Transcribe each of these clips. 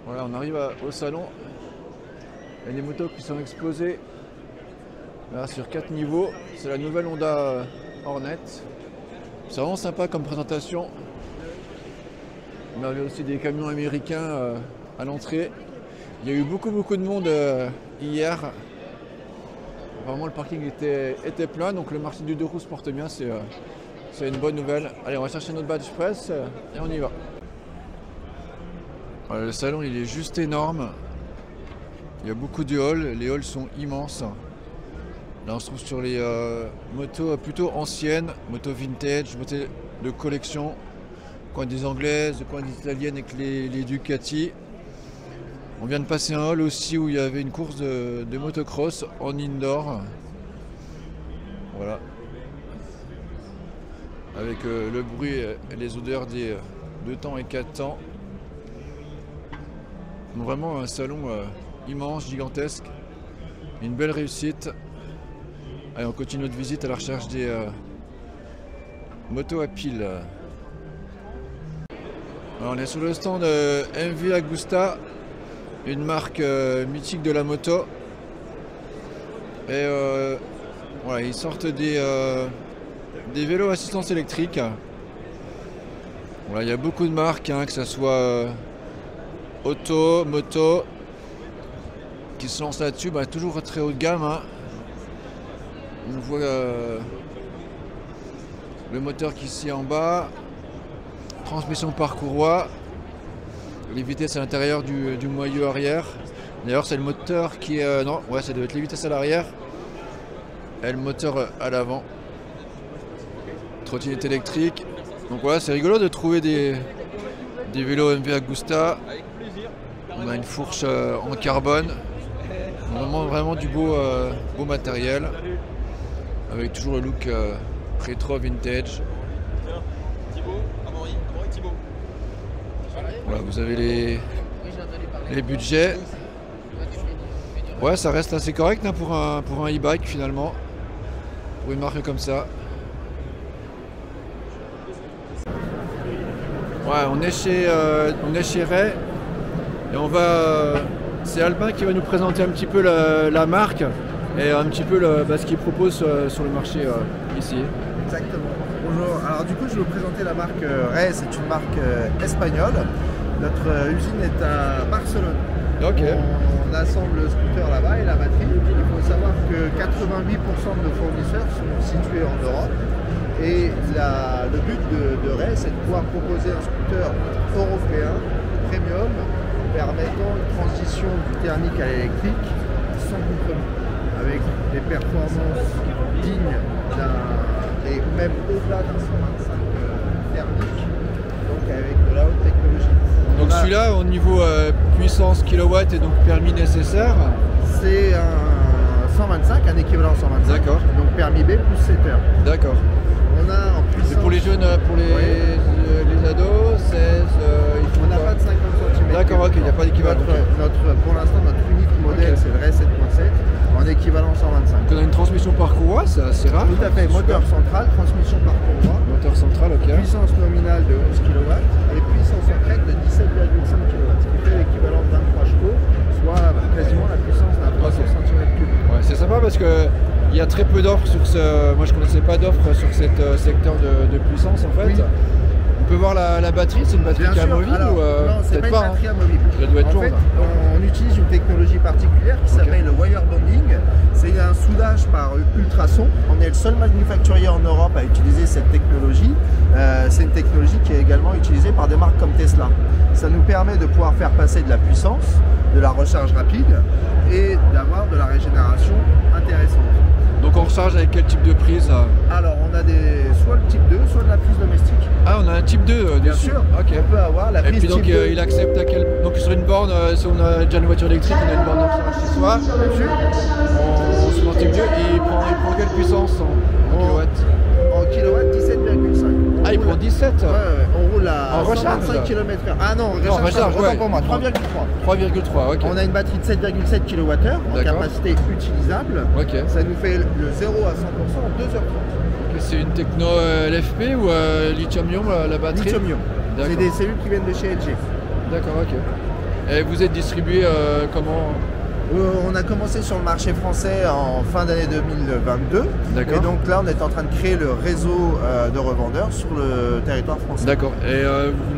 Voilà, on arrive au salon. Il y a des motos qui sont exposées là, sur 4 niveaux. C'est la nouvelle Honda Hornet. C'est vraiment sympa comme présentation. On avait aussi des camions américains à l'entrée. Il y a eu beaucoup de monde hier. Vraiment le parking était plein, donc le marché du deux roues se porte bien, c'est une bonne nouvelle. Allez, on va chercher notre badge presse et on y va. Voilà, le salon il est juste énorme. Il y a beaucoup de halls, les halls sont immenses. Là on se trouve sur les motos plutôt anciennes, motos vintage, motos de collection, coin des anglaises, coin des italiennes avec les Ducati. On vient de passer un hall aussi où il y avait une course de motocross en indoor. Voilà. Avec le bruit et les odeurs des 2 temps et 4 temps. Donc vraiment un salon immense, gigantesque. Une belle réussite. Allez, on continue notre visite à la recherche des motos à pile. Alors, on est sur le stand MV Agusta. Une marque mythique de la moto. Et voilà, ils sortent des vélos assistance électrique. Voilà, il y a beaucoup de marques, hein, que ce soit auto, moto, qui se lancent là-dessus. Bah, toujours très haut de gamme. Hein. On voit le moteur qui est ici en bas. Transmission par courroie. Les vitesses à l'intérieur du moyeu arrière. D'ailleurs c'est le moteur qui est... non, ouais, ça doit être les vitesses à l'arrière. Et le moteur à l'avant. Trottinette électrique. Donc voilà, c'est rigolo de trouver des vélos MV Agusta. On a une fourche en carbone. Vraiment du beau matériel. Avec toujours le look rétro vintage. Voilà, vous avez les budgets. Ouais, ça reste assez correct, hein, pour un e-bike finalement. Pour une marque comme ça. Ouais, on est chez Ray. Et on va... c'est Albin qui va nous présenter un petit peu la marque. Et un petit peu ce qu'il propose sur le marché ici. Exactement. Bonjour. Alors du coup, je vais vous présenter la marque Ray. C'est une marque espagnole. Notre usine est à Barcelone. Okay. On assemble le scooter là-bas et la batterie. Il faut savoir que 88% de nos fournisseurs sont situés en Europe. Et le but de Ray, c'est de pouvoir proposer un scooter européen, premium, permettant une transition du thermique à l'électrique sans compromis, avec des performances dignes et même au-delà d'un 125 thermique, donc avec de la haute technologie. Donc celui-là, au niveau puissance kilowatt et donc permis nécessaire, c'est un 125, un équivalent 125. D'accord. Donc permis B plus 7 heures. D'accord. On a en puissance... Et pour les jeunes, pour les ados, 16, on n'a pas de 50 cm. D'accord, ok, il n'y a pas d'équivalent. Pour l'instant, notre unique modèle, c'est le Ray 7.7 en équivalent 125. Donc on a une transmission par courroie, c'est assez rare. Tout à fait, moteur central, transmission par courroie. Moteur central, ok. Puissance nominale de 11 kW et puissance en crête de 17,5 kW, ce qui fait l'équivalent de 23 chevaux, soit quasiment la puissance d'un 300 cm3. Ouais, c'est sympa parce que il y a très peu d'offres sur ce... Moi je connaissais pas d'offres sur cet secteur de puissance en fait. Oui. On peut voir la batterie, c'est une batterie qui est amovible ou non, c'est pas une batterie amovible. Elle doit être en fait, on utilise une technologie particulière qui s'appelle le wire bonding. C'est un soudage par ultrasons. On est le seul manufacturier en Europe à utiliser cette technologie. C'est une technologie qui est également utilisée par des marques comme Tesla. Ça nous permet de pouvoir faire passer de la puissance, de la recharge rapide et d'avoir de la régénération intéressante. Donc on recharge avec quel type de prise? Alors on a soit le type 2, soit de la prise domestique. Ah, on a un type 2 bien sûr, okay. On peut avoir la prise. Et puis donc type 2. il accepte à quel... Donc sur une borne, si on a déjà une voiture électrique, on a une borne de recharge chez soi. On se met type 2 et il prend quelle puissance en kilowatts? En kilowatts, 17,5. Ah, il prend 17? Ouais, on roule à 125 km/h. Ah non, recharge, autant ouais. pour moi, 3,3. 3,3, ok. On a une batterie de 7,7 kWh en capacité utilisable. Okay. Ça nous fait le 0 à 100% en 2h30. C'est une techno LFP ou lithium-ion la batterie? Lithium-ion. C'est des cellules qui viennent de chez LG. D'accord, ok. Et vous êtes distribué comment? On a commencé sur le marché français en fin d'année 2022. D'accord. Et donc là, on est en train de créer le réseau de revendeurs sur le territoire français. D'accord. Et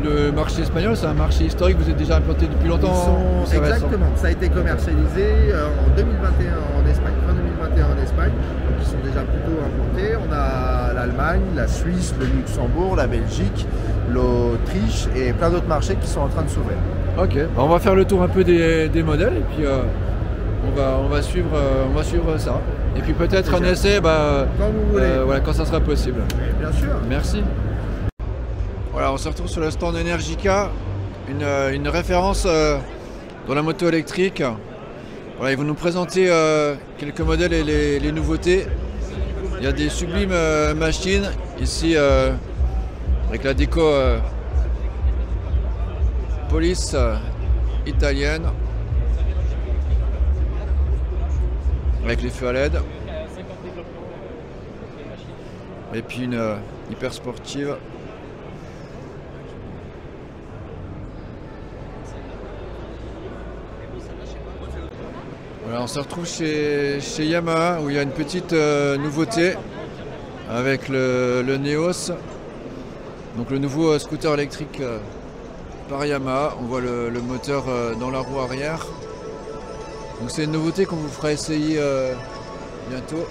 le marché espagnol, c'est un marché historique, vous êtes déjà implanté depuis longtemps? Exactement. Ça a été commercialisé en 2021 en Espagne, fin 2021 en Espagne. Donc ils sont déjà plutôt implantés. On a l'Allemagne, la Suisse, le Luxembourg, la Belgique, l'Autriche et plein d'autres marchés qui sont en train de s'ouvrir. Ok. On va faire le tour un peu des modèles et puis on va suivre ça. Et puis peut-être un essai quand vous voulez. Voilà, quand ça sera possible. Bien sûr. Merci. Voilà, on se retrouve sur le stand Energica, une référence dans la moto électrique. Voilà, ils vont nous présenter quelques modèles et les nouveautés. Il y a des sublimes machines ici avec la déco police italienne. Avec les feux à LED. Et puis une hyper sportive. Voilà, on se retrouve chez Yamaha où il y a une petite nouveauté avec le Neos. Donc le nouveau scooter électrique par Yamaha. On voit le moteur dans la roue arrière. Donc c'est une nouveauté qu'on vous fera essayer bientôt.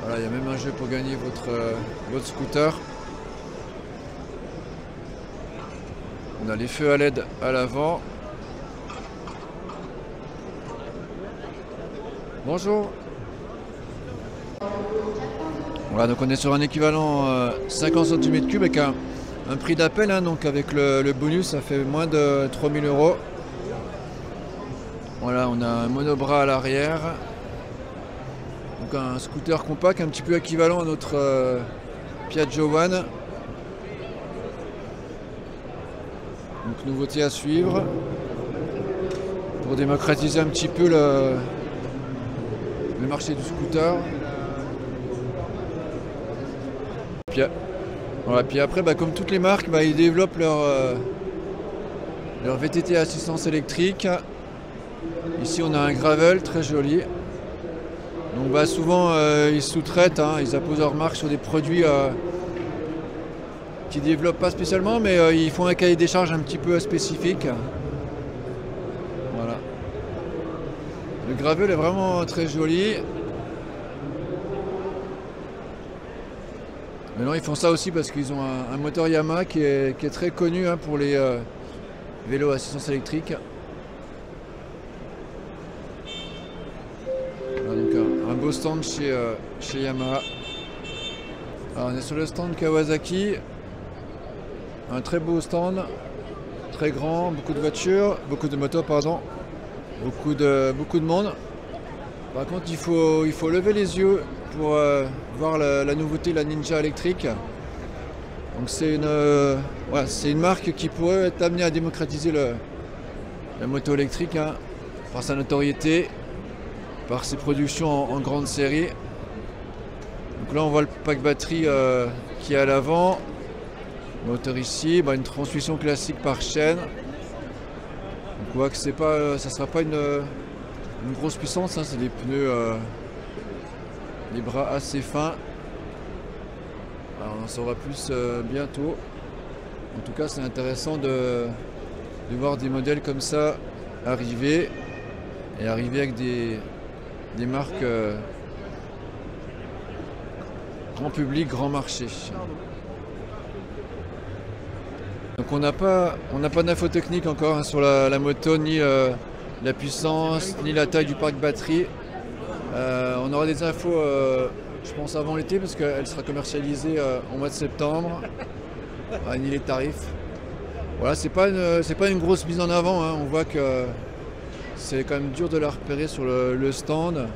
Voilà, il y a même un jeu pour gagner votre scooter. On a les feux à LED à l'avant. Bonjour. Voilà, donc on est sur un équivalent 50 cm3 avec un prix d'appel, hein, donc avec le bonus ça fait moins de 3000 €. Voilà, on a un monobras à l'arrière. Donc un scooter compact, un petit peu équivalent à notre Piaggio One. Donc nouveauté à suivre. Pour démocratiser un petit peu le marché du scooter. Puis après, comme toutes les marques, ils développent leur VTT assistance électrique. Ici on a un gravel très joli. Donc souvent ils sous-traitent, hein, ils apposent leur marque sur des produits qu'ils ne développent pas spécialement, mais ils font un cahier des charges un petit peu spécifique. Voilà. Le gravel est vraiment très joli. Maintenant ils font ça aussi parce qu'ils ont un moteur Yamaha qui est très connu, hein, pour les vélos à assistance électrique. Un beau stand chez Yamaha. Alors on est sur le stand Kawasaki. Un très beau stand, très grand, beaucoup de voitures, beaucoup de motos, pardon, beaucoup de monde. Par contre il faut lever les yeux pour voir la nouveauté, la Ninja électrique. Donc c'est une marque qui pourrait être amenée à démocratiser la moto électrique, hein, par sa notoriété, par ses productions en grande série. Donc là on voit le pack batterie qui est à l'avant, moteur ici, une transmission classique par chaîne. Donc on voit que ça ne sera pas une grosse puissance, hein, c'est des pneus, des bras assez fins. Alors on en saura plus bientôt. En tout cas c'est intéressant de voir des modèles comme ça arriver, et arriver avec des marques grand public, grand marché. Donc on n'a pas d'infos techniques encore, hein, sur la moto, ni la puissance, ni la taille du parc batterie. On aura des infos je pense avant l'été, parce qu'elle sera commercialisée au mois de septembre, ni les tarifs. Voilà, c'est pas une grosse mise en avant, hein. On voit que c'est quand même dur de la repérer sur le stand,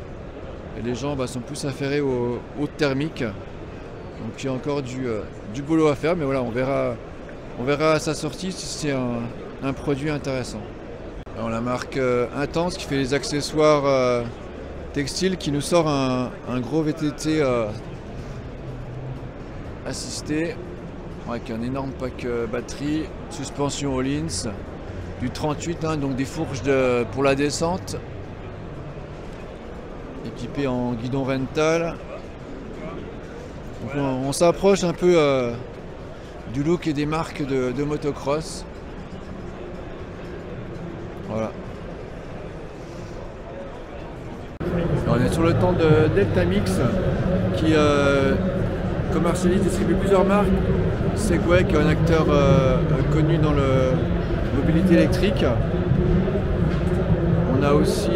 et les gens sont plus affairés au thermique. Donc il y a encore du boulot à faire, mais voilà, on verra à sa sortie si c'est un produit intéressant. Alors la marque Intense qui fait les accessoires textiles, qui nous sort un gros VTT assisté, avec un énorme pack batterie, suspension Öhlins, du 38, hein, donc des fourches pour la descente, équipées en guidon rental. Donc on s'approche un peu du look et des marques de motocross. Voilà. Alors on est sur le stand de Delta Mix qui commercialise, distribue plusieurs marques. Segway qui est un acteur connu dans la mobilité électrique. On a aussi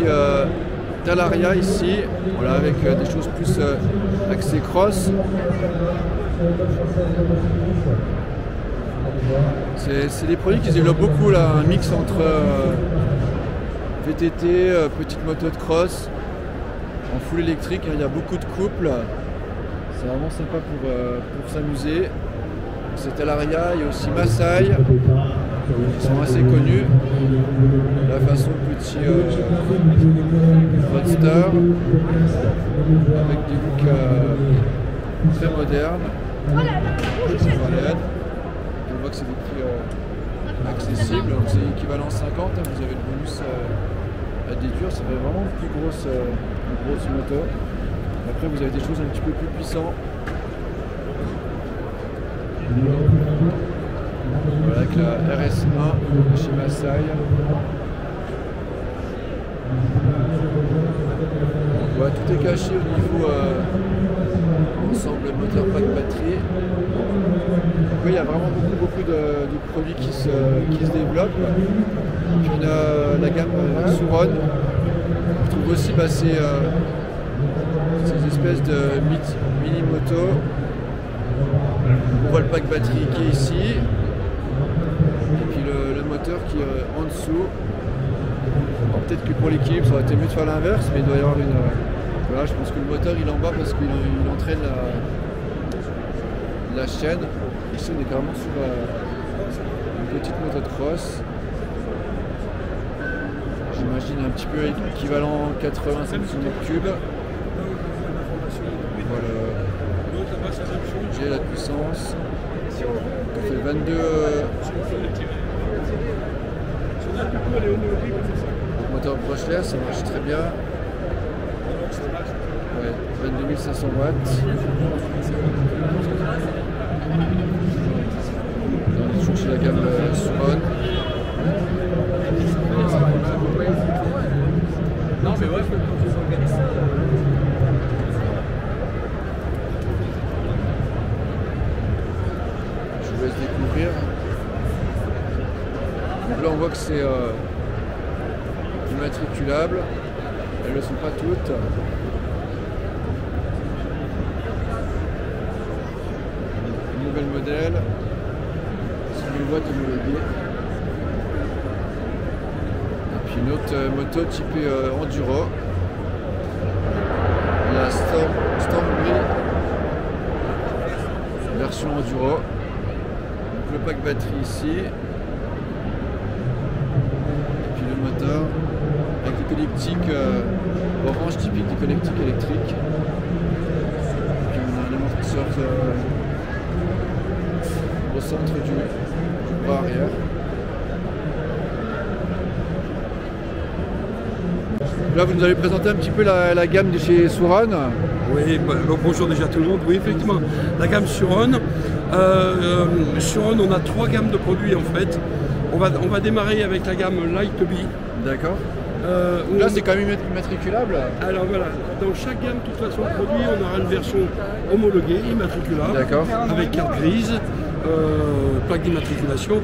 Talaria ici, voilà, avec des choses plus axées cross. C'est des produits qui se développent beaucoup là, un mix entre VTT, petite moto de cross, en full électrique, hein, il y a beaucoup de couples. C'est vraiment sympa pour s'amuser. C'est Talaria, il y a aussi Masai, qui sont assez connus. La façon petit roadster, avec des looks très modernes. On voit que c'est des prix accessibles, c'est équivalent 50, hein, vous avez le bonus à déduire, ça fait vraiment une plus grosse moto. Après vous avez des choses un petit peu plus puissantes. Voilà, avec la RS1 chez Masai. Voilà, tout est caché au niveau ensemble moteur pack batterie. Donc, il y a vraiment beaucoup de produits qui se développent. Puis on a la gamme Suron. On trouve aussi ces espèces de mini moto. On voit le pack batterie qui est ici. Et puis le moteur qui est en dessous. Peut-être que pour l'équilibre ça aurait été mieux de faire l'inverse, mais il doit y avoir une... Voilà, je pense que le moteur il est en bas parce qu'il entraîne la chaîne. Ici on est carrément sur une petite moto de cross. J'imagine un petit peu équivalent 85 cm3. Voilà. J'ai la puissance. Ça fait 22. Moteur brushless, ça marche très bien. Ouais, 22 500 watts. On est toujours chez la gamme Suron. Non mais ouais, je organise ça. Je vous laisse découvrir. Donc là on voit que c'est immatriculables, elles ne le sont pas toutes. Une nouvelle modèle, c'est une boîte homologuée. Et puis une autre moto typée enduro, la Stormbreeze version enduro. Donc le pack batterie ici. Et puis le moteur. Avec des connectiques orange typiques des connectiques électriques. Puis on a un amortisseur au centre du bras arrière. Là vous nous avez présenté un petit peu la gamme de chez Suron. Oui, bonjour déjà tout le monde. Oui, effectivement, la gamme Suron. Suron, on a 3 gammes de produits en fait. On va démarrer avec la gamme Light-B. D'accord. Là c'est quand même immatriculable. Alors voilà, dans chaque gamme de toute façon produit, on aura une version homologuée, immatriculable, avec carte grise, plaque d'immatriculation,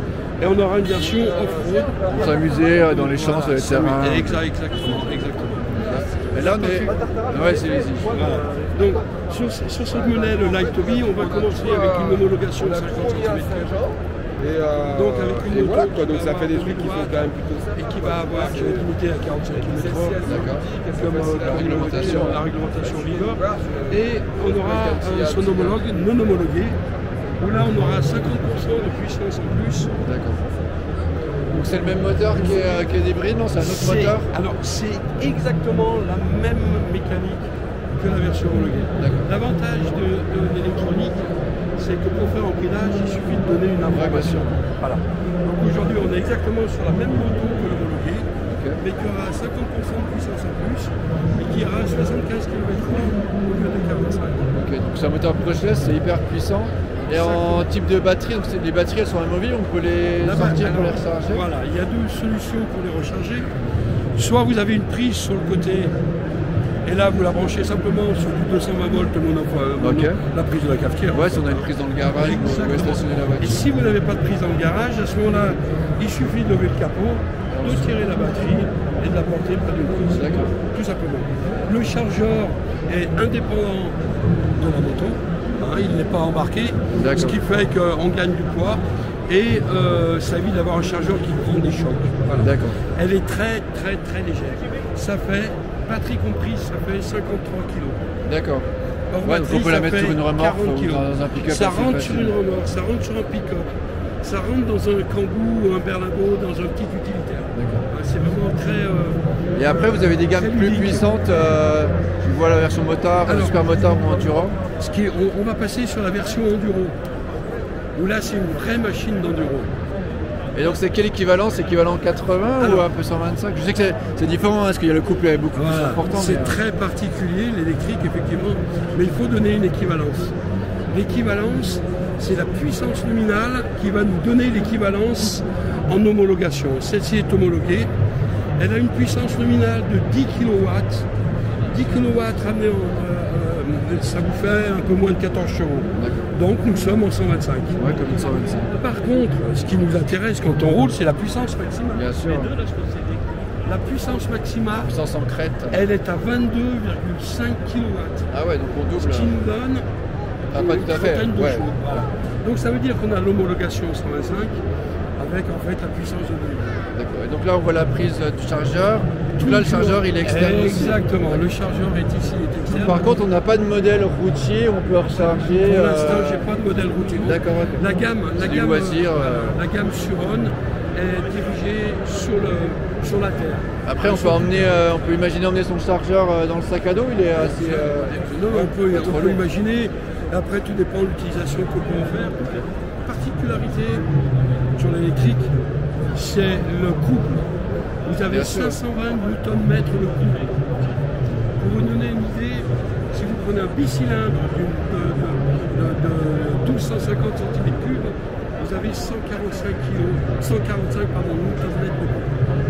et on aura une version off-road. Pour s'amuser dans les champs, sur les terrains. Exactement. Et là on est... Ouais, c'est les voilà. Donc sur cette modèle Light-B, on va commencer avec une homologation de 50 cm. Donc avec une moto, voilà, donc ça fait des trucs qui sont quand même plutôt et qui va avoir qui va être limité à 45 km/h, comme la réglementation Viva. Et on aura son homologue non homologué, où là on aura 50% de puissance en plus. D'accord. Donc c'est le même moteur qui est d'hybride, non? C'est un autre moteur? Alors c'est exactement la même mécanique que la version homologuée. L'avantage de l'électronique, c'est que pour faire empilage, il suffit de donner une information. Voilà. Donc aujourd'hui, on est exactement sur la même moto que l'homologué, mais qui aura 50% de puissance en plus et qui ira à 75 km/h au lieu de 45. Ok, donc c'est un moteur brushless, c'est hyper puissant. Et en type de batterie, donc les batteries elles sont amovibles, on peut les sortir pour les recharger. Voilà, il y a deux solutions pour les recharger. Soit vous avez une prise sur le côté, et là vous la branchez simplement sur du 220 volts la prise de la cafetière. Ouais, si on a une prise dans le garage, vous pouvez stationner la voiture. Et si vous n'avez pas de prise dans le garage, à ce moment-là, il suffit de lever le capot, de tirer la batterie et de la porter près d'une prise. D'accord. Tout simplement. Le chargeur est indépendant de la moto, hein, il n'est pas embarqué, ce qui fait qu'on gagne du poids. Et ça évite d'avoir un chargeur qui prend des chocs. Voilà. D'accord. Elle est très très très légère. Ça fait, batterie comprise, ça fait 53 kg. D'accord. Ouais, donc on peut la mettre sur une remorque ou dans un pick-up. Ça rentre sur une remorque, ça rentre sur un pick-up, ça rentre dans un Kangoo ou un berlingot, dans un petit utilitaire. C'est vraiment très... Et après vous avez des gammes plus puissantes, je vois la version motard, super motard ou enduro. On va passer sur la version enduro, où là c'est une vraie machine d'enduro. Et donc c'est quel équivalent? C'est équivalent 80 ou un peu 125? Je sais que c'est différent, hein, parce qu'il y a le couple est beaucoup plus important. C'est très particulier l'électrique effectivement, mais il faut donner une équivalence. L'équivalence, c'est la puissance nominale qui va nous donner l'équivalence en homologation. Celle-ci est homologuée, elle a une puissance nominale de 10 kW. 10 kW ramené ça vous fait un peu moins de 14 chevaux. Donc nous sommes en 125. Ouais, comme une 125. Par contre, ce qui nous intéresse quand on roule, c'est la puissance maximale. Bien sûr. La puissance maximale, puissance en crête, elle est à 22,5 kW. Ah ouais, donc on double. Ce qui nous donne pas tout à fait. Voilà. Donc ça veut dire qu'on a l'homologation 125 avec en fait la puissance de 2000. D'accord. Et donc là on voit la prise du chargeur. Donc là le chargeur il est externe. Exactement, le chargeur est ici, il est externe. Par contre on n'a pas de modèle routier, on peut recharger. Pour l'instant j'ai pas de modèle routier. D'accord. La gamme Suron est dirigée sur la terre. Après on peut imaginer emmener son chargeur dans le sac à dos, il est assez... Non, on peut imaginer, après tout dépend de l'utilisation que peut en faire. La particularité sur l'électrique, c'est le couple. Vous avez 520 Nm le couple. Pour vous donner une idée, si vous prenez un bicylindre de 1250 cm3, vous avez 145 Nm de couple.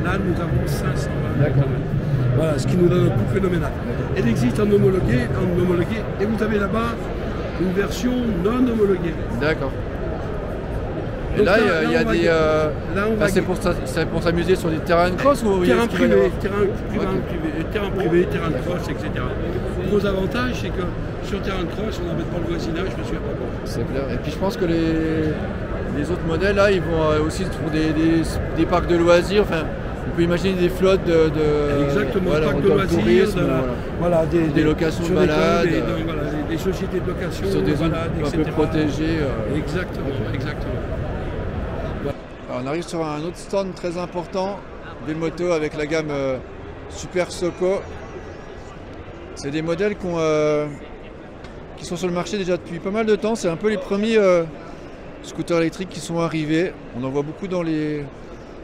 Là, nous avons 520 Nm. Voilà, ce qui nous donne un coup phénoménal. Elle existe en homologué, et vous avez là-bas une version non homologuée. D'accord. Et là, il y a des... c'est pour s'amuser sur des terrains de cross ou terrain privé, terrain de cross, etc. Le gros avantage, c'est que sur terrain de cross, on n'embête pas le voisinage, je ne suis pas bon. C'est clair. Et puis je pense que les autres modèles, là, ils vont aussi pour des parcs de loisirs. Enfin, on peut imaginer des flottes exactement, parcs de loisirs, tourisme, des locations de balades. Des sociétés de location, sur des zones un peu protégées. Exactement. Alors, on arrive sur un autre stand très important des motos avec la gamme Super Soco. C'est des modèles qui sont sur le marché déjà depuis pas mal de temps. C'est un peu les premiers scooters électriques qui sont arrivés. On en voit beaucoup dans les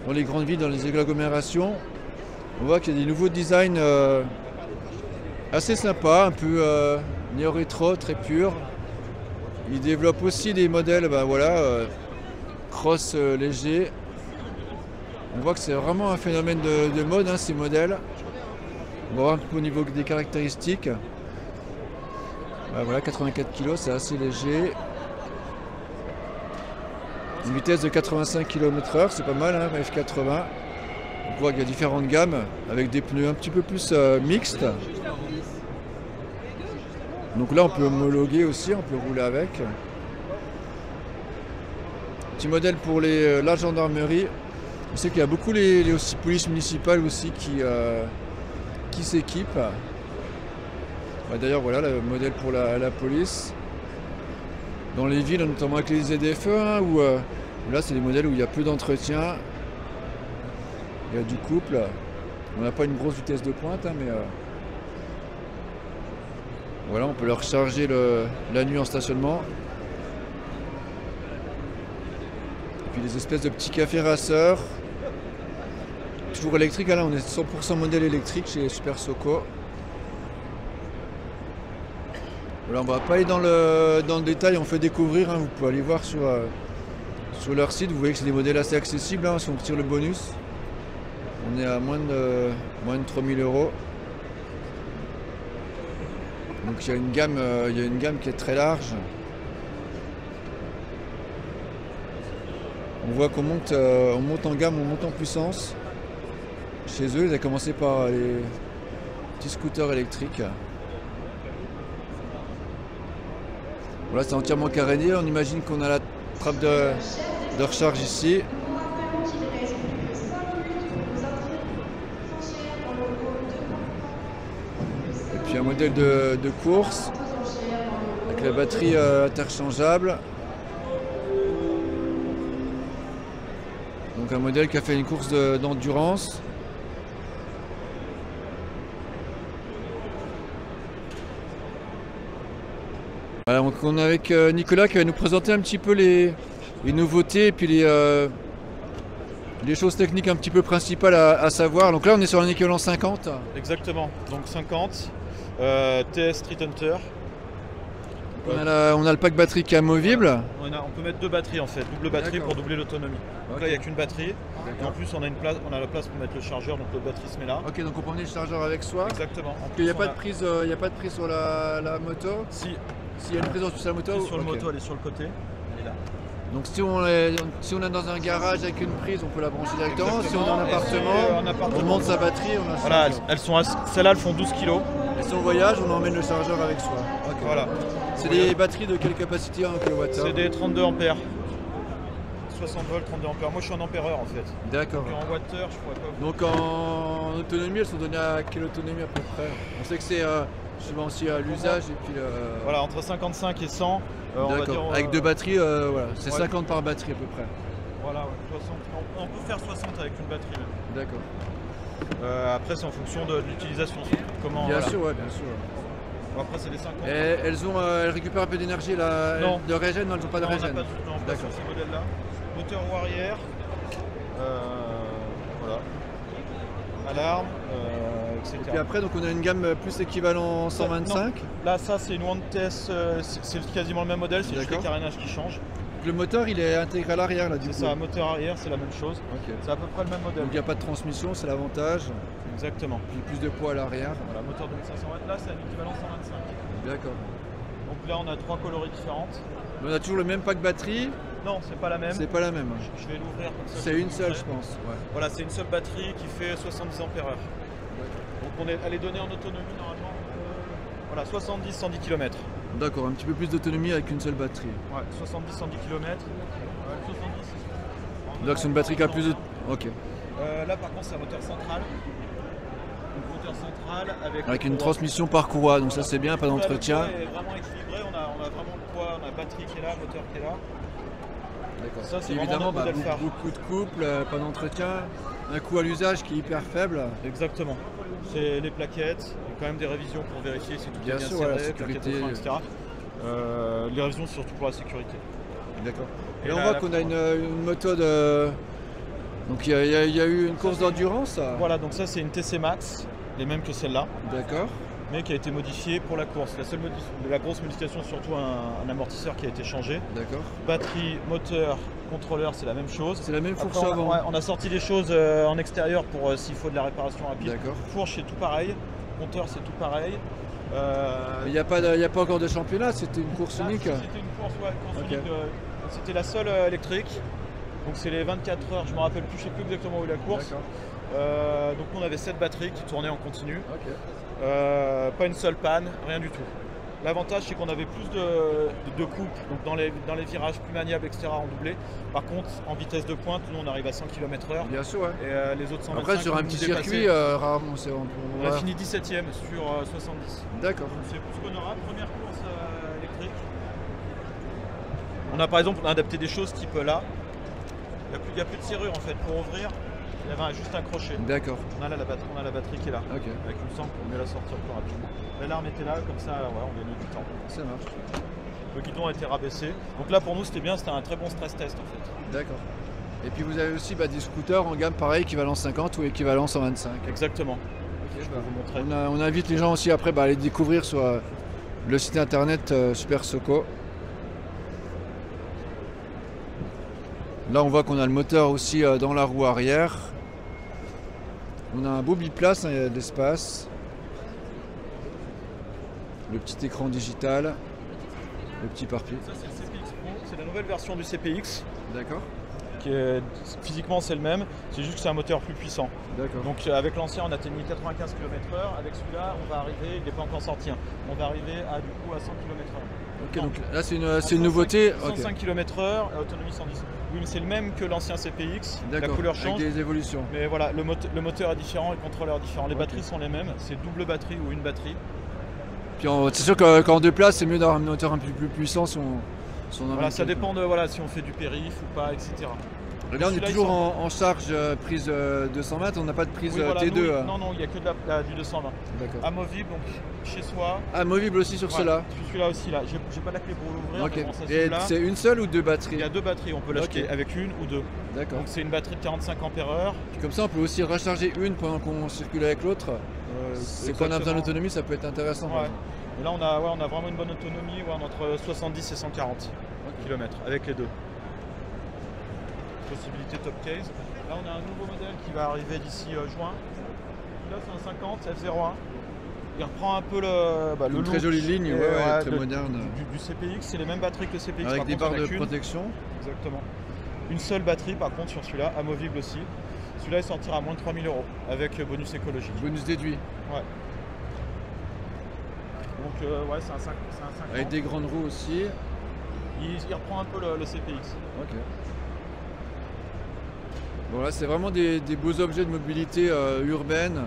grandes villes, dans les agglomérations. On voit qu'il y a des nouveaux designs assez sympas, un peu néo-rétro, très purs. Ils développent aussi des modèles cross léger. On voit que c'est vraiment un phénomène de mode, hein, ces modèles. On va voir un peu au niveau des caractéristiques. Voilà, 84 kg, c'est assez léger. Une vitesse de 85 km/h, c'est pas mal, hein, F80. On voit qu'il y a différentes gammes avec des pneus un petit peu plus mixtes. Donc là, on peut homologuer aussi, on peut rouler avec. Petit modèle pour la gendarmerie. On sait qu'il y a beaucoup les polices municipales aussi qui s'équipent. D'ailleurs, voilà le modèle pour la police. Dans les villes, notamment avec les ZFE, hein, où là, c'est des modèles où il y a peu d'entretien. Il y a du couple. On n'a pas une grosse vitesse de pointe, hein, mais voilà, on peut le recharger la nuit en stationnement. des espèces de petits cafés raceurs. Toujours électrique, là on est 100% modèle électrique chez Super Soco. Voilà, on va pas aller dans le détail, on fait découvrir, hein, vous pouvez aller voir sur leur site, vous voyez que c'est des modèles assez accessibles, hein, si on retire le bonus. On est à moins de 3000 €. Donc il y a une gamme qui est très large. On voit qu'on monte en gamme, on monte en puissance. Chez eux, ils ont commencé par les petits scooters électriques. Voilà, c'est entièrement caréné. On imagine qu'on a la trappe de recharge ici. Et puis un modèle de course avec la batterie interchangeable. Donc un modèle qui a fait une course d'endurance. Voilà, donc on est avec Nicolas qui va nous présenter un petit peu les nouveautés et puis les choses techniques un petit peu principales à savoir. Donc là on est sur un équivalent 50. Exactement, donc 50, TS Street Hunter. On a le pack batterie qui est amovible. On peut mettre 2 batteries en fait, double batterie pour doubler l'autonomie. Donc là il n'y a qu'une batterie, et en plus on a la place pour mettre le chargeur, donc l'autre batterie se met là. Ok, donc on peut emmener le chargeur avec soi. Exactement. Il n'y a pas de prise sur la moto. Si. S'il y a une prise sur la moto. Sur le moto, elle est sur le côté. Elle est là. Donc si on est dans un garage avec une prise, on peut la brancher directement. Si on est en appartement, on monte sa batterie. Voilà, celles-là elles font 12 kg. Et si on voyage, on emmène le chargeur avec soi. Okay. Voilà. C'est des batteries de quelle capacité en kWh? C'est des 32 ampères. 60 volts, 32 ampères. Moi je suis en ampère-heure en fait. D'accord. En wattheure, je pourrais pas. Donc en autonomie, elles sont données à quelle autonomie à peu près? On sait que c'est souvent aussi à l'usage et puis. Voilà, entre 55 et 100. On va dire, avec 2 batteries, voilà, c'est 50 par batterie à peu près. Voilà, ouais, 60. On peut faire 60 avec une batterie même. D'accord. Après c'est en fonction de l'utilisation. Bien sûr, ouais, bien sûr. Bon, après c'est les 50. Et elles récupèrent un peu d'énergie là. Non. De régène? Non, elles n'ont pas de régène. Non, pas sur ces modèles-là. Moteur ou arrière. Voilà. Alarme, etc. Et puis après, donc on a une gamme plus équivalent 125. Non. Là, ça c'est une One TS, c'est quasiment le même modèle, c'est juste le carénage qui change. Le moteur il est intégré à l'arrière là du coup. C'est ça, moteur arrière, c'est la même chose. Okay. C'est à peu près le même modèle. Donc il n'y a pas de transmission, c'est l'avantage. Exactement. Puis plus de poids à l'arrière. Voilà, moteur de 1500 watts, là c'est un équivalent 125. D'accord. Donc là on a 3 coloris différentes. Mais on a toujours le même pack batterie? Non, c'est pas la même. C'est pas la même. Je vais l'ouvrir comme ça. C'est une seule je pense. Ouais. Voilà, c'est une seule batterie qui fait 70 ampères heure. Donc elle est donnée en autonomie normalement. Voilà, 70-110 km. D'accord, un petit peu plus d'autonomie avec une seule batterie. Ouais, 70-110 km. 70. Donc c'est une batterie qui a plus de... Ok. Là par contre c'est un moteur central. Donc moteur central avec une transmission par courroie, donc ça c'est bien, pas d'entretien. Le poids est vraiment équilibré, on a vraiment le poids, on a la batterie qui est là, moteur qui est là. D'accord. Ça c'est évidemment phare. beaucoup de couple, pas d'entretien, un coût à l'usage qui est hyper faible. Exactement. C'est les plaquettes, il y a quand même des révisions pour vérifier si tout est bien serré, la sécurité, etc. Les révisions surtout pour la sécurité. D'accord. Et là on voit qu'on a une moto de... Donc il y a eu une course d'endurance. Voilà, donc ça c'est une TC Max, les mêmes que celle-là. D'accord. Mais qui a été modifiée pour la course. La grosse modification, surtout un amortisseur qui a été changé. D'accord. Batterie, moteur, contrôleur, c'est la même chose. C'est la même fourche avant. On a sorti des choses en extérieur pour s'il faut de la réparation rapide. D'accord. Fourche, c'est tout pareil. Compteur, c'est tout pareil. Il n'y a pas encore de championnat, c'était une course unique. C'était une course, unique. C'était la seule électrique. Donc c'est les 24 heures, je me rappelle plus, je sais plus exactement où est la course. Donc on avait 7 batteries qui tournaient en continu. Pas une seule panne, rien du tout. L'avantage c'est qu'on avait plus de coupe, donc dans les virages plus maniables, etc. en doublé. Par contre, en vitesse de pointe, nous on arrive à 100 km/h. Bien sûr, ouais. Et les autres 125. Après sur un petit circuit, rarement c'est... On a fini 17ème sur 70. D'accord. C'est plus qu'on aura, première course électrique. On a par exemple adapté des choses type là. Il n'y a plus de serrure en fait pour ouvrir. Il y avait juste un crochet. D'accord. On a la batterie qui est là. Ok. Avec une sangle pour mieux la sortir plus rapidement. L'alarme était là, comme ça on gagnait du temps. Ça marche. Le guidon a été rabaissé. Donc là pour nous c'était bien, c'était un très bon stress test en fait. D'accord. Et puis vous avez aussi des scooters en gamme pareil, équivalent 50 ou équivalent 125. Exactement. Okay, je peux vous montrer. On invite les gens aussi après à aller découvrir sur le site internet Super Soco. Là on voit qu'on a le moteur aussi dans la roue arrière. On a un beau biplace, il y a de l'espace. Le petit écran digital. Le petit pare-pied. Ça c'est le CPX Pro, c'est la nouvelle version du CPX. D'accord. Physiquement c'est le même, c'est juste que c'est un moteur plus puissant. D'accord. Donc avec l'ancien on atteignait 95 km/h, avec celui-là on va arriver, il n'est pas encore sorti, hein. On va arriver à 100 km/h. Ok, donc là c'est une nouveauté. 105 km/h, autonomie 110. Oui mais c'est le même que l'ancien CPX, la couleur change. Avec des évolutions. Mais voilà, le moteur est différent, le contrôleur est différent, les batteries sont les mêmes, c'est double batterie ou une batterie. Puis c'est sûr que quand on déplace c'est mieux d'avoir un moteur un peu plus puissant si on voilà, ça dépend de si on fait du périph ou pas, etc. Et là on est toujours en charge prise 200 watts, on n'a pas de prise T2. Non, il n'y a que du 220. D'accord. Amovible, donc chez soi. Amovible aussi sur cela. Celui-là aussi, là. J'ai pas la clé pour l'ouvrir. Okay. Mais bon, ça et c'est une seule ou deux batteries? Il y a deux batteries, on peut l'acheter avec une ou deux. D'accord. Donc c'est une batterie de 45 ampères-heure. Comme ça on peut aussi recharger une pendant qu'on circule avec l'autre. C'est qu'on a besoin d'autonomie, ça peut être intéressant. Ouais. Et là on a vraiment une bonne autonomie, entre 70 et 140 km avec les deux. Possibilité top case. Là on a un nouveau modèle qui va arriver d'ici juin. Là c'est un 50 F01. Il reprend un peu le une très jolie ligne, très moderne. Du CPX, c'est les mêmes batteries que le CPX. Avec des barres de protection. Exactement. Une seule batterie par contre sur celui-là, amovible aussi. Celui-là il sortira à moins de 3 000 € avec bonus écologique. Bonus déduit. Ouais. Donc c'est un 50. Avec des grandes roues aussi. Il reprend un peu le CPX. Ok. Bon là c'est vraiment des beaux objets de mobilité urbaine.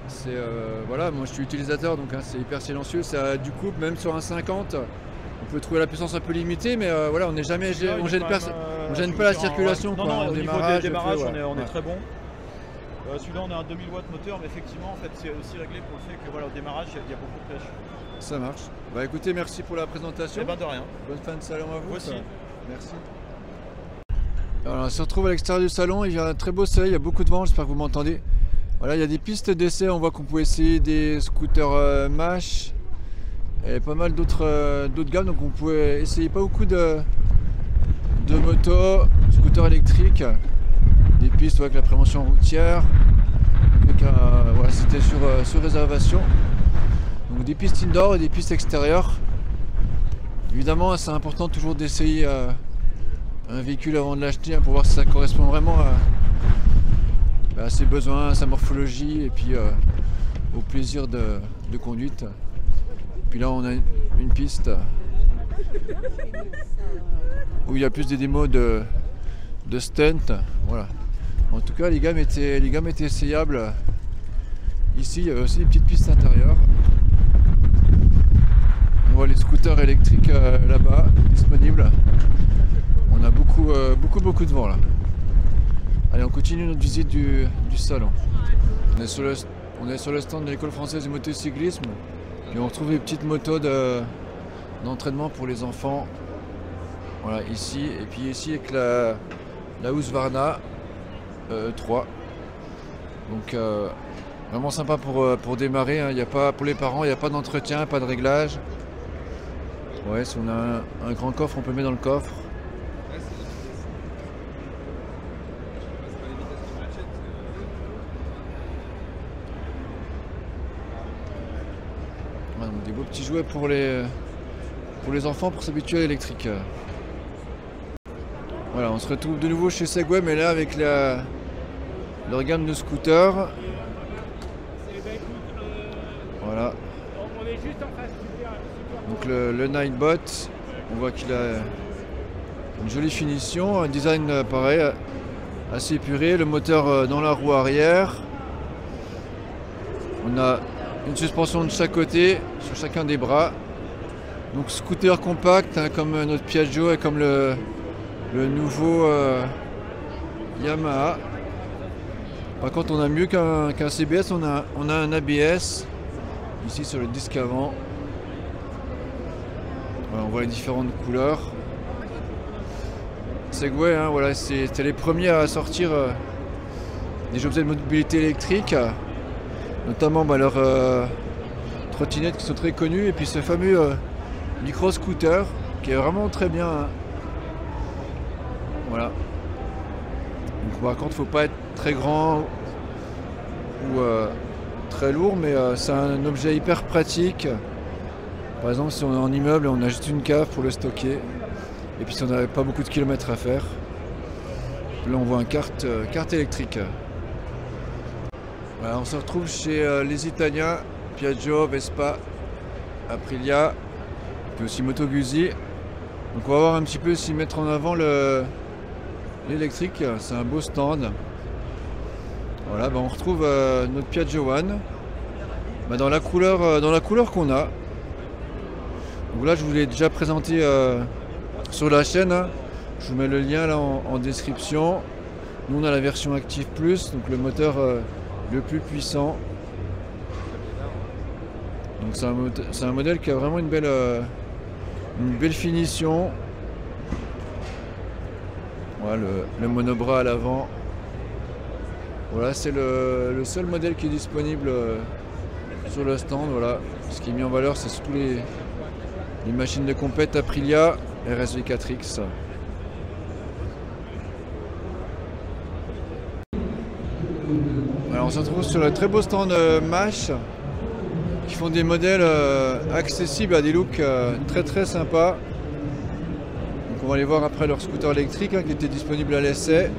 C'est voilà, moi je suis utilisateur donc c'est hyper silencieux. Ça du coup même sur un 50, on peut trouver la puissance un peu limitée, mais voilà, on n'est jamais, on gêne pas la circulation. Non, au niveau des démarrages, on est ouais. très bon. Celui-là on a un 2000 watts moteur, mais effectivement en fait c'est aussi réglé pour le fait que voilà, au démarrage il y a beaucoup de pêche. Ça marche. Bah écoutez, merci pour la présentation. Eh ben de rien. Bonne fin de salon à vous. Moi aussi. Merci. Alors on se retrouve à l'extérieur du salon, il y a un très beau soleil, il y a beaucoup de vent, j'espère que vous m'entendez. Voilà, il y a des pistes d'essai, on voit qu'on peut essayer des scooters MASH et pas mal d'autres gammes, donc on pouvait essayer pas beaucoup de motos, scooters électriques, des pistes avec la prévention routière, voilà, c'était sur réservation. Donc des pistes indoor et des pistes extérieures. Évidemment c'est important toujours d'essayer un véhicule avant de l'acheter pour voir si ça correspond vraiment à ses besoins, à sa morphologie et puis au plaisir de conduite. Puis là on a une piste où il y a plus des démos de stunt. Voilà. En tout cas les gammes étaient essayables. Ici il y avait aussi des petites pistes intérieures. On voit les scooters électriques là-bas disponibles. On a beaucoup de vent là. Allez, on continue notre visite du salon. On est sur le stand de l'école française du motocyclisme et on retrouve les petites motos d'entraînement pour les enfants. Voilà, ici et puis ici avec la Husqvarna 3. Donc vraiment sympa pour démarrer. Hein. Y a pas, pour les parents, il n'y a pas d'entretien, pas de réglage. Ouais, si on a un grand coffre, on peut le mettre dans le coffre. Voilà, donc des beaux petits jouets pour les enfants pour s'habituer à l'électrique. Voilà, on se retrouve de nouveau chez Segway, mais là avec leur gamme de scooters. Voilà. Donc le Nightbot, on voit qu'il a une jolie finition, un design pareil, assez épuré, le moteur dans la roue arrière. On a une suspension de chaque côté, sur chacun des bras. Donc scooter compact, hein, comme notre Piaggio et comme le nouveau Yamaha. Par contre on a mieux qu'un CBS, on a un ABS, ici sur le disque avant. Voilà, on voit les différentes couleurs. Segway, hein, voilà, c'était les premiers à sortir des objets de mobilité électrique, notamment leurs trottinettes qui sont très connues, et puis ce fameux micro-scooter qui est vraiment très bien. Hein. Voilà. Donc, par contre, faut pas être très grand ou très lourd, mais c'est un objet hyper pratique. Par exemple, si on est en immeuble et on a juste une cave pour le stocker, et puis si on n'avait pas beaucoup de kilomètres à faire, là on voit une carte électrique. Voilà, on se retrouve chez les Italiens, Piaggio, Vespa, Aprilia, puis aussi Moto Guzzi. Donc on va voir un petit peu s'y mettre en avant l'électrique. C'est un beau stand. Voilà, on retrouve notre Piaggio One dans la couleur qu'on a. Donc là je vous l'ai déjà présenté sur la chaîne. Hein. Je vous mets le lien là en description. Nous on a la version Active Plus, donc le moteur le plus puissant. Donc c'est un modèle qui a vraiment une belle finition. Voilà, le monobras à l'avant. Voilà, c'est le seul modèle qui est disponible sur le stand. Voilà. Ce qui est mis en valeur, c'est surtout les machines de compète Aprilia RSV4X. Alors on se retrouve sur le très beau stand MASH qui font des modèles accessibles à des looks très très sympas. Donc on va aller voir après leur scooter électrique qui était disponible à l'essai.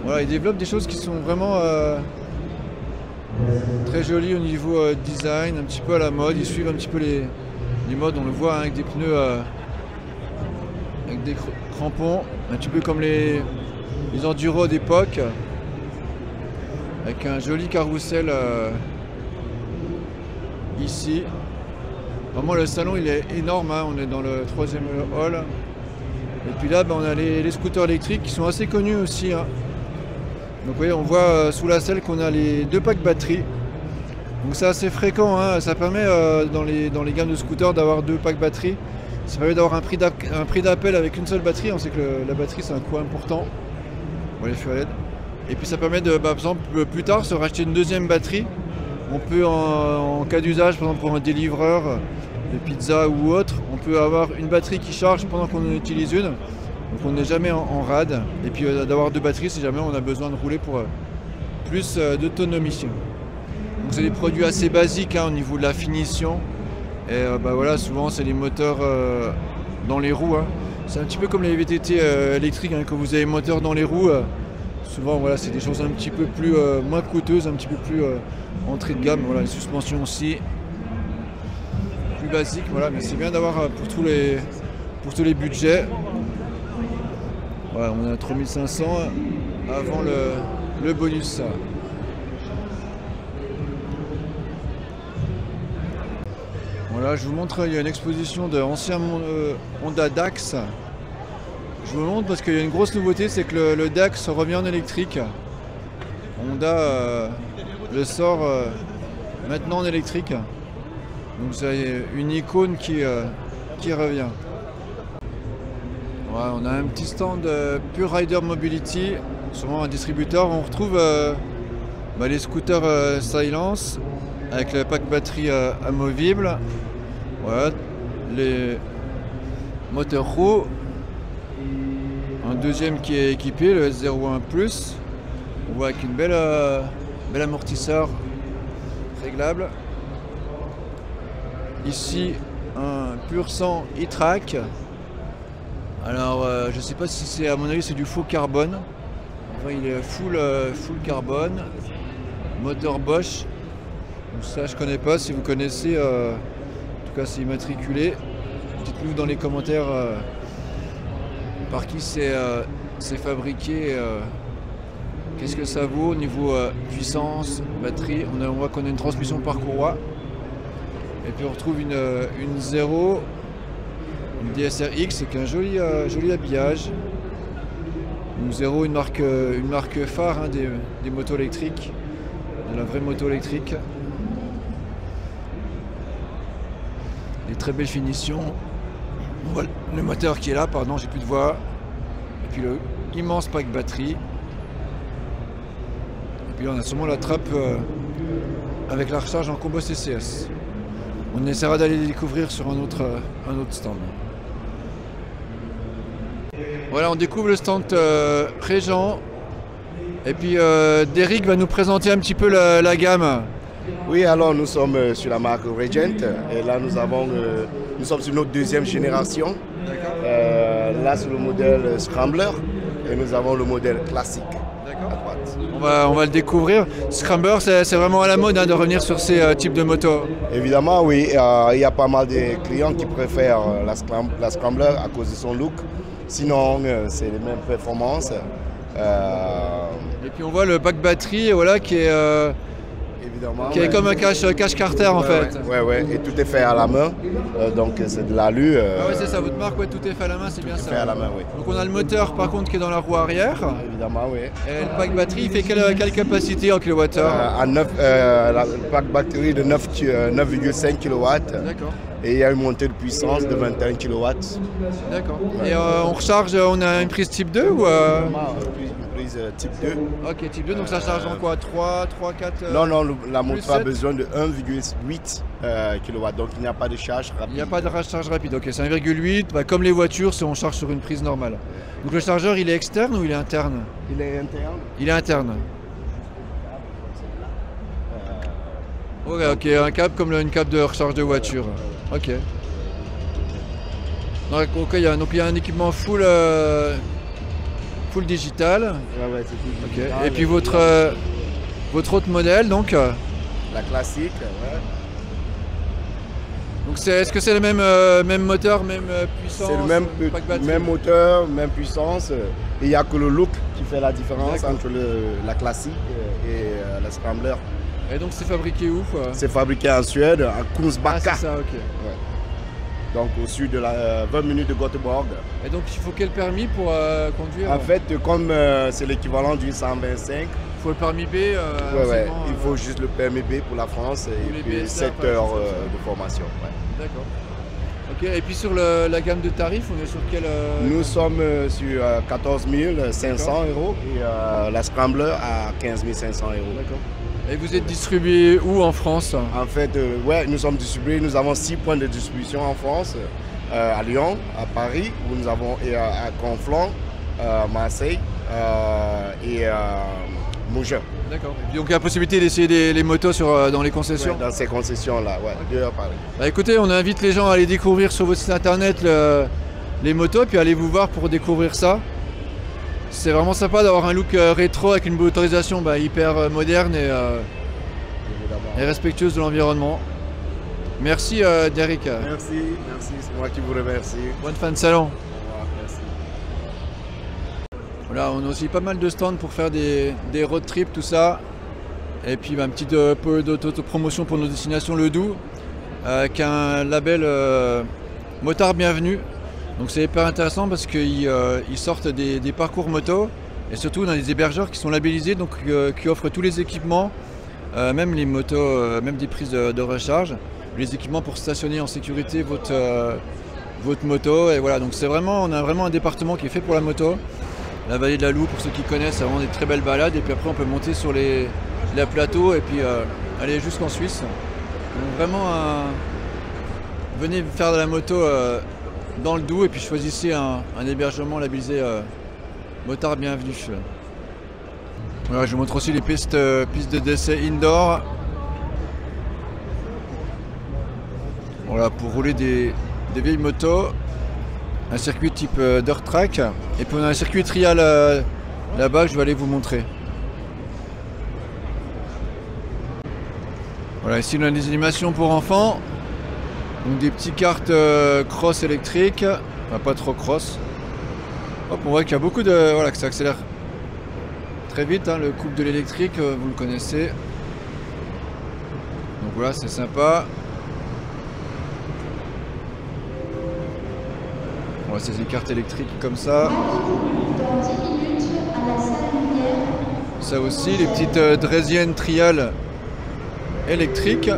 Voilà, ils développent des choses qui sont vraiment très jolies au niveau design, un petit peu à la mode. Ils suivent un petit peu les modes, on le voit avec des pneus avec des crampons, un petit peu comme les enduros d'époque, avec un joli carrousel ici. Vraiment le salon il est énorme, hein. On est dans le 3e hall. Et puis là on a les scooters électriques qui sont assez connus aussi. Hein. Donc vous voyez, on voit sous la selle qu'on a les 2 packs batterie. Donc c'est assez fréquent, hein. Ça permet dans les gammes de scooters d'avoir 2 packs batterie. Ça permet d'avoir un prix d'appel avec une seule batterie. On sait que la batterie c'est un coût important. Bon, les feux à LED. Et puis ça permet de, par exemple, plus tard se racheter une 2e batterie. On peut en cas d'usage, par exemple pour un délivreur de pizza ou autre, on peut avoir une batterie qui charge pendant qu'on en utilise une. Donc on n'est jamais en rade. Et puis d'avoir 2 batteries si jamais on a besoin de rouler pour plus d'autonomie. Donc c'est des produits assez basiques hein, au niveau de la finition. Et voilà, souvent c'est les moteurs dans les roues. Hein. C'est un petit peu comme les VTT électriques, hein, quand vous avez moteur dans les roues. Souvent voilà, c'est des choses un petit peu plus moins coûteuses, un petit peu plus entrée de gamme. Voilà, les suspensions aussi plus basiques. Voilà, mais c'est bien d'avoir pour tous les budgets. Voilà, on a 3500 avant le bonus. Voilà, je vous montre, il y a une exposition d'anciens Honda Dax. Je vous le montre parce qu'il y a une grosse nouveauté, c'est que le Dax revient en électrique. Honda le sort maintenant en électrique. Donc c'est une icône qui revient. Voilà, on a un petit stand Pure Rider Mobility, sûrement un distributeur. On retrouve les scooters Silence avec le pack batterie amovible. Voilà, les moteurs roues. Un deuxième qui est équipé, le S01 Plus. On voit avec une belle amortisseur réglable. Ici, un pur sang e-track. Alors, je ne sais pas si c'est, à mon avis, c'est du faux carbone. Enfin, il est full carbone. Moteur Bosch. Donc ça, je connais pas. Si vous connaissez, en tout cas, c'est immatriculé. Dites-nous dans les commentaires par qui c'est fabriqué. Qu'est-ce que ça vaut au niveau puissance, batterie. On voit qu'on a une transmission par courroie. Et puis on retrouve une 0, une DSR-X avec un joli habillage. Une 0, une marque phare hein, des motos électriques, de la vraie moto électrique. Des très belles finitions. On voit le moteur qui est là, pardon, j'ai plus de voix. Et puis le immense pack batterie. Et puis là, on a sûrement la trappe avec la recharge en combo CCS. On essaiera d'aller les découvrir sur un autre stand. Voilà, on découvre le stand Régent. Et puis Derrick va nous présenter un petit peu la gamme. Oui, alors nous sommes sur la marque Regent et là nous sommes sur notre deuxième génération. Là c'est le modèle Scrambler et nous avons le modèle classique à droite. On va le découvrir. Scrambler, c'est vraiment à la mode de revenir sur ces types de motos. Évidemment, oui, il y a pas mal de clients qui préfèrent la Scrambler à cause de son look. Sinon, c'est les mêmes performances. Et puis on voit le pack batterie, voilà, qui est comme un cache carter en fait. Ouais, et tout est fait à la main, donc c'est de l'alu. Ah ouais, c'est ça, votre marque, tout est fait à la main, c'est bien ça. Fait à la main, oui. Donc on a le moteur par contre qui est dans la roue arrière. Évidemment, oui. Et le pack batterie, il fait quelle capacité en kilowattheure? Le pack batterie de 9,5 kW. D'accord. Et il y a une montée de puissance de 21 kW. D'accord. Et on recharge, on a une prise type 2 ou Une prise type 2. Ok, type 2, donc ça charge en quoi? 3, 4 Non, la moto a besoin de 1,8 kW, donc il n'y a pas de charge rapide. Il n'y a pas de charge rapide, ok, c'est 1,8, comme les voitures, si on charge sur une prise normale. Donc le chargeur, il est externe ou il est interne? Il est interne. Il est interne. Ok, un câble comme une câble de recharge de voiture. Ok. Donc il y a un équipement full digital. Ouais, c'est tout digital. Okay. Et puis votre autre modèle, donc la classique, ouais. Donc est-ce que c'est le même moteur, même puissance? C'est le même moteur, même puissance. Il n'y a que le look qui fait la différence entre la classique et la Scrambler. Et donc c'est fabriqué où? C'est fabriqué en Suède, à Kungsbacka. Ah, c'est ça, ok. Ouais. Donc au sud de 20 minutes de Göteborg. Et donc il faut quel permis pour conduire? En fait, comme c'est l'équivalent du 125. Il faut le permis B. Ouais. Il faut juste le permis B pour la France et puis 7 heures de formation. Ouais. D'accord. Ok, et puis sur la gamme de tarifs, on est sur quel Nous sommes sur 14 500 € et la Scrambler à 15 500 €. D'accord. Et vous êtes distribué où en France? En fait, nous sommes distribués. Nous avons 6 points de distribution en France, à Lyon, à Paris, où nous avons à Conflans, Marseille et Mougins. D'accord. Donc il y a la possibilité d'essayer les motos dans les concessions? Dans ces concessions-là, okay. 2 à Paris. Bah, écoutez, on invite les gens à aller découvrir sur votre site internet les motos, puis allez vous voir pour découvrir ça. C'est vraiment sympa d'avoir un look rétro avec une motorisation hyper moderne et respectueuse de l'environnement. Merci Derrick. Merci, c'est moi qui vous remercie. Bonne fin de salon. Merci. Voilà, on a aussi pas mal de stands pour faire des road trips, tout ça. Et puis un petit peu d'autopromotion pour nos destinations Le Doubs, avec un label Motard Bienvenue. Donc c'est hyper intéressant parce qu'ils sortent des parcours moto et surtout dans des hébergeurs qui sont labellisés, donc qui offrent tous les équipements, même les motos, même des prises de recharge, les équipements pour stationner en sécurité votre moto. Et voilà, donc on a vraiment un département qui est fait pour la moto. La vallée de la Loue, pour ceux qui connaissent, c'est vraiment des très belles balades et puis après on peut monter sur les plateaux et puis aller jusqu'en Suisse. Donc vraiment, venez faire de la moto dans le Doubs et puis choisissez un hébergement labellisé Motard Bienvenue. Voilà, je vous montre aussi les pistes de décès indoor. Voilà, pour rouler des vieilles motos, un circuit type dirt track. Et puis on a un circuit trial là-bas que je vais aller vous montrer. Voilà, ici on a des animations pour enfants. Donc des petites cartes cross électriques, enfin pas trop cross. Hop, on voit qu'il y a beaucoup de... Voilà, que ça accélère très vite, le couple de l'électrique, vous le connaissez. Donc voilà, c'est sympa. Voilà, c'est des cartes électriques comme ça. Ça aussi, les petites Draisienne trial électriques.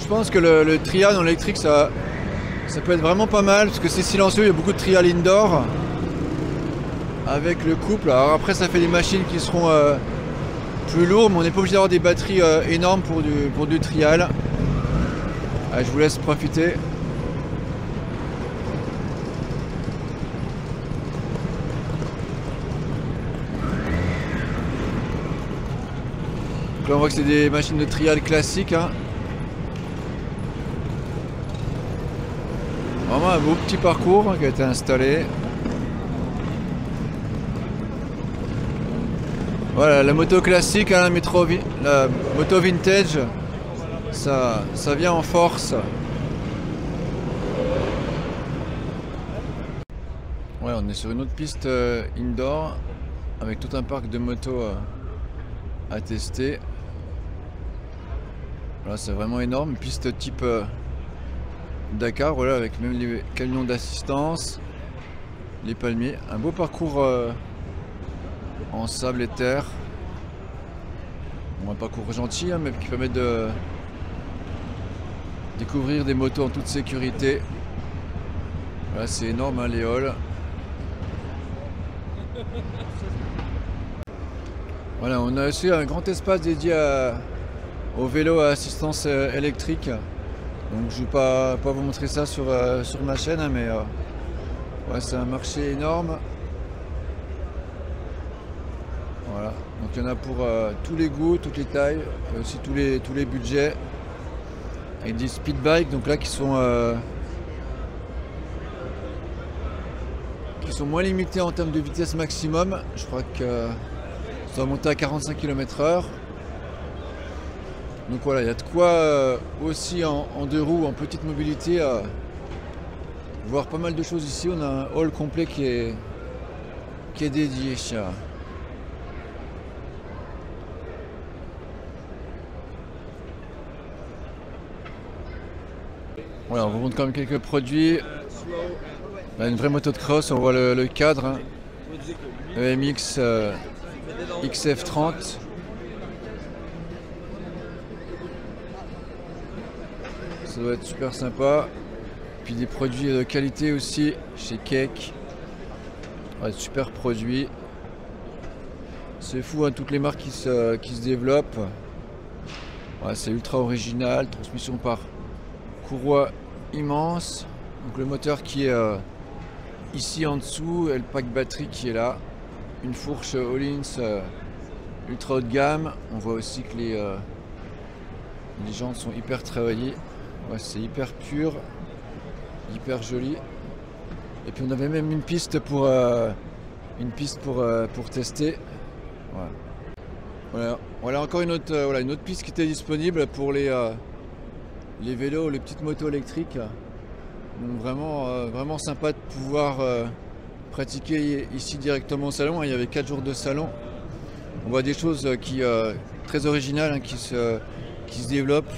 je pense que le trial en électrique, ça peut être vraiment pas mal, parce que c'est silencieux, il y a beaucoup de trial indoor avec le couple. Alors après, ça fait des machines qui seront plus lourdes, mais on n'est pas obligé d'avoir des batteries énormes pour du trial. Allez, je vous laisse profiter. Donc là, on voit que c'est des machines de trial classiques, hein. Vraiment un beau petit parcours, hein, qui a été installé. Voilà, la moto classique, hein, la moto vintage, ça vient en force. Ouais, on est sur une autre piste indoor avec tout un parc de motos à tester. Voilà, c'est vraiment énorme, une piste type Dakar, voilà, avec même les camions d'assistance, les palmiers, un beau parcours en sable et terre. Bon, un parcours gentil, hein, mais qui permet de découvrir des motos en toute sécurité. Voilà, c'est énorme, hein, les halls. Voilà, on a aussi un grand espace dédié au vélo à assistance électrique. Donc je ne vais pas vous montrer ça sur ma chaîne, hein, mais ouais, c'est un marché énorme. Voilà, donc il y en a pour tous les goûts, toutes les tailles, et aussi tous les budgets. Et des speed bikes, donc là qui sont moins limités en termes de vitesse maximum. Je crois que ça va monter à 45 km/h. Donc voilà, il y a de quoi aussi en deux roues, en petite mobilité, voir pas mal de choses ici. On a un hall complet qui est dédié. Voilà, on vous montre quand même quelques produits. Là, une vraie moto de cross, on voit le cadre, hein. Le MX XF30. Ça doit être super sympa. Puis des produits de qualité aussi chez Keck. Ouais, super produits. C'est fou, hein, toutes les marques qui se développent. Ouais, c'est ultra original. Transmission par courroie immense. Donc le moteur qui est ici en dessous et le pack batterie qui est là. Une fourche Öhlins ultra haut de gamme. On voit aussi que les jantes sont hyper travaillées. Ouais, c'est hyper pur, hyper joli. Et puis on avait même une piste pour tester. Voilà encore une autre piste qui était disponible pour les vélos, les petites motos électriques. Donc vraiment sympa de pouvoir pratiquer ici directement au salon. Il y avait 4 jours de salon. On voit des choses très originales, hein, qui se développent.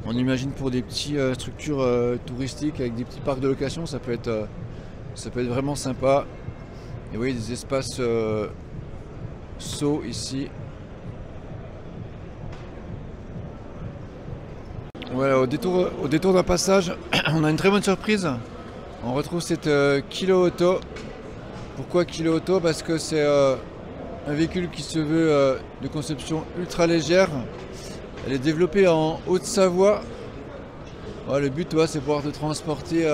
On imagine pour des petites structures touristiques avec des petits parcs de location, ça peut être vraiment sympa. Et vous voyez des espaces sauts ici. Voilà, au détour d'un passage, on a une très bonne surprise. On retrouve cette Kilo Auto. Pourquoi Kilo Auto? Parce que c'est un véhicule qui se veut de conception ultra légère. Elle est développée en Haute-Savoie. Ouais, le but, c'est pouvoir te transporter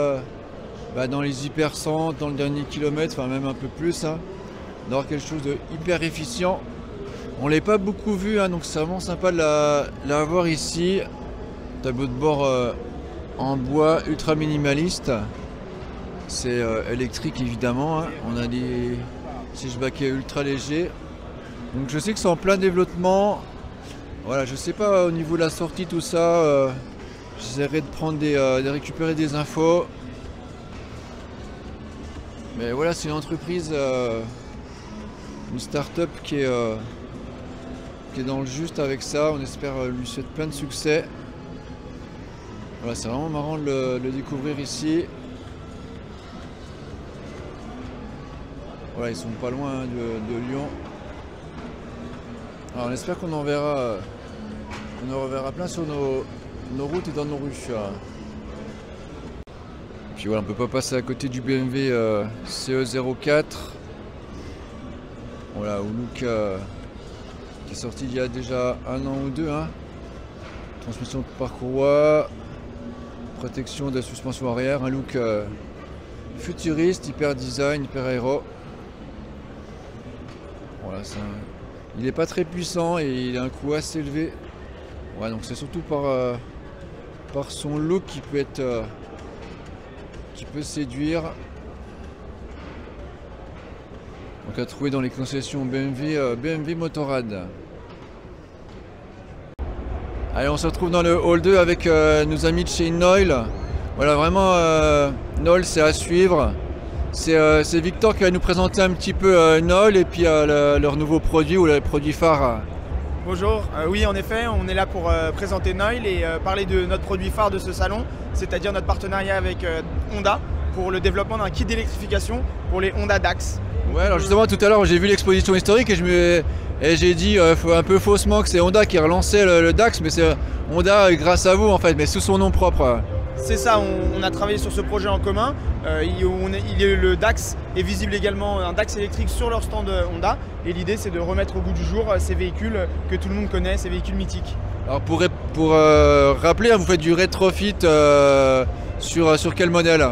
dans les hypercentres, dans le dernier kilomètre, enfin même un peu plus, hein, d'avoir quelque chose de hyper efficient. On ne l'a pas beaucoup vu, hein, donc c'est vraiment sympa de la voir ici. Tableau de bord en bois ultra minimaliste. C'est électrique évidemment, hein. On a des sièges baquets ultra légers. Donc je sais que c'est en plein développement. Voilà, je sais pas au niveau de la sortie tout ça. J'essaierai de récupérer des infos. Mais voilà, c'est une entreprise, une start-up qui est dans le juste avec ça. On espère lui souhaiter plein de succès. Voilà, c'est vraiment marrant de le découvrir ici. Voilà, ils sont pas loin, hein, de Lyon. Alors on espère qu'on en reverra plein sur nos routes et dans nos rues. Puis voilà, on peut pas passer à côté du BMW CE04. Voilà, au look qui est sorti il y a déjà 1 an ou 2. Hein. Transmission de parcours, protection de la suspension arrière, un look futuriste, hyper design, hyper aéro. Voilà, il n'est pas très puissant et il a un coût assez élevé. Ouais, donc c'est surtout par son look qui peut être qui peut séduire. Donc à trouver dans les concessions BMW Motorrad. Allez, on se retrouve dans le hall 2 avec nos amis de chez Noil. Voilà, vraiment Noil, c'est à suivre. C'est Victor qui va nous présenter un petit peu Noil et puis leur nouveau produit ou les produits phares. Bonjour, oui en effet on est là pour présenter Noil et parler de notre produit phare de ce salon, c'est-à-dire notre partenariat avec Honda pour le développement d'un kit d'électrification pour les Honda Dax. Ouais, alors justement tout à l'heure j'ai vu l'exposition historique et j'ai dit un peu faussement que c'est Honda qui relançait le Dax, mais c'est Honda grâce à vous en fait, mais sous son nom propre. C'est ça, on a travaillé sur ce projet en commun. Le Dax est visible également, un Dax électrique sur leur stand Honda. Et l'idée c'est de remettre au goût du jour ces véhicules que tout le monde connaît, ces véhicules mythiques. Alors pour rappeler, vous faites du rétrofit sur quel modèle?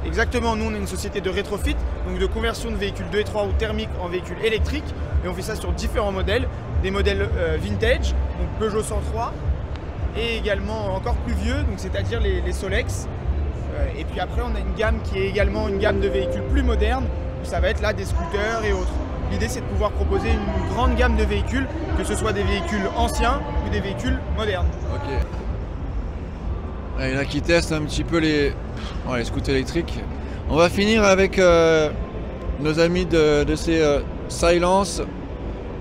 Exactement, nous on est une société de rétrofit, donc de conversion de véhicules 2 et 3 ou thermiques en véhicules électriques. Et on fait ça sur différents modèles, des modèles vintage, donc Peugeot 103. Et également encore plus vieux, donc c'est-à-dire les Solex. Et puis après on a une gamme qui est également une gamme de véhicules plus modernes, où ça va être là des scooters et autres. L'idée c'est de pouvoir proposer une grande gamme de véhicules, que ce soit des véhicules anciens ou des véhicules modernes. Ok. Il y en a qui testent un petit peu les scooters électriques. On va finir avec nos amis de chez Silence.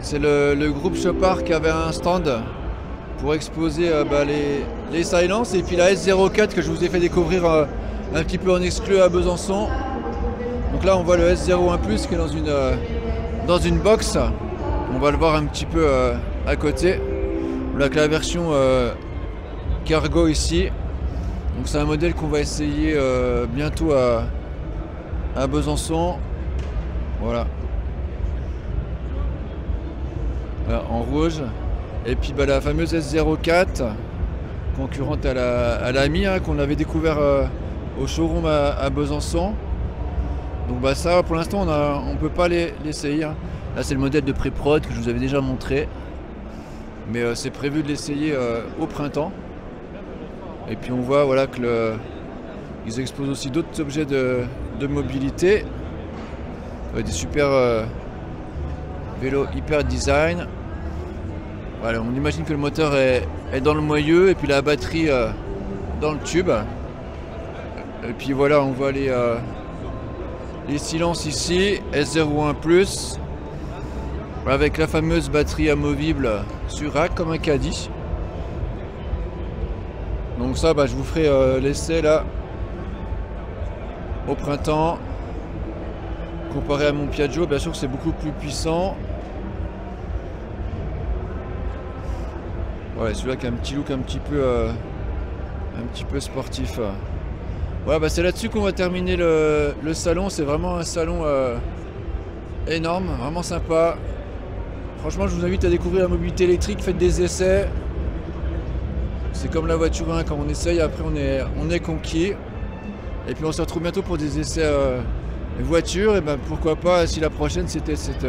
C'est le groupe Chopard qui avait un stand pour exposer les Silence et puis la S04 que je vous ai fait découvrir un petit peu en exclu à Besançon. Donc là on voit le S01 Plus qui est dans une box. On va le voir un petit peu à côté. Voilà que la version cargo ici. Donc c'est un modèle qu'on va essayer bientôt à Besançon. Voilà. En rouge. Et puis la fameuse S04, concurrente à la Mi, hein, qu'on avait découvert au showroom à Besançon. Donc ça pour l'instant on ne peut pas l'essayer. Hein. Là c'est le modèle de pré-prod que je vous avais déjà montré. Mais c'est prévu de l'essayer au printemps. Et puis on voit voilà, ils exposent aussi d'autres objets de mobilité. Des super vélos hyper design. Voilà, on imagine que le moteur est dans le moyeu et puis la batterie dans le tube. Et puis voilà, on voit les silences ici, S01 Plus, avec la fameuse batterie amovible sur rack comme un caddie. Donc ça, je vous ferai l'essai là au printemps. Comparé à mon Piaggio, bien sûr que c'est beaucoup plus puissant. Ouais, celui-là qui a un petit look un petit peu sportif. Voilà, c'est là-dessus qu'on va terminer le salon. C'est vraiment un salon énorme, vraiment sympa. Franchement, je vous invite à découvrir la mobilité électrique. Faites des essais. C'est comme la voiture, hein, quand on essaye, après on est conquis. Et puis on se retrouve bientôt pour des essais voitures. Et pourquoi pas si la prochaine c'était cette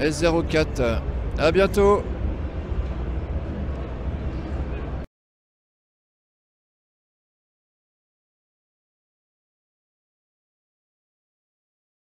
S04. À bientôt.